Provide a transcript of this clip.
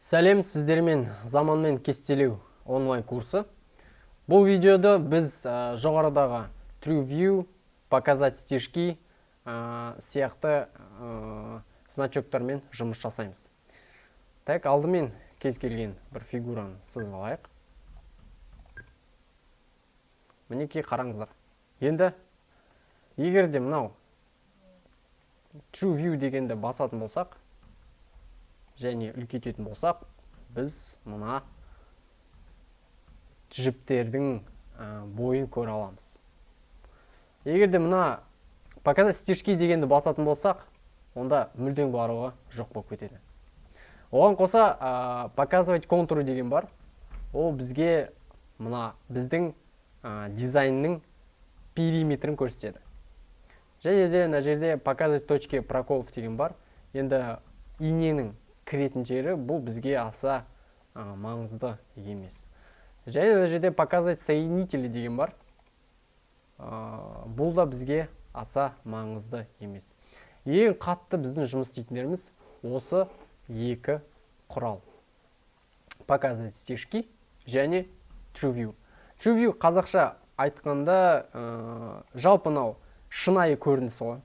Сәлем, сіздермен заманмен кестелеу онлайн курсы. Бұл видеода біз жоғарыдағы True View, показать стежки сияқты значоктармен жұмыс жасаймыз. Так, алдымен кез келген бір фигураны сызып алайық. Мінекей қараңыздар. Енді егер де мынау True View дегенді басатын болсақ, және үлкейтетін болсақ, біз мына жіптердің бойын көре аламыз. Егер де мына показать стежки дегенді басатын болсақ, онда мүлдем барлығы жоқ болып кетеді. Оған қоса показывать контуры деген бар. Ол бізге мына біздің дизайнның периметрін көрсетеді. Және де мына жерде показывать точки проколов деген бар. Енді иненің кіретін жері бұл бізге аса маңызды емес. Және мына жерде показывать соединители деген бар. Бұл да бізге аса маңызды емес. Ең қатты біздің жұмыс істейтіндеріміз осы екі құрал. Показывать стежки және True View. True View қазақша айтқанда жалпы мынау шынайы көрініс ғой.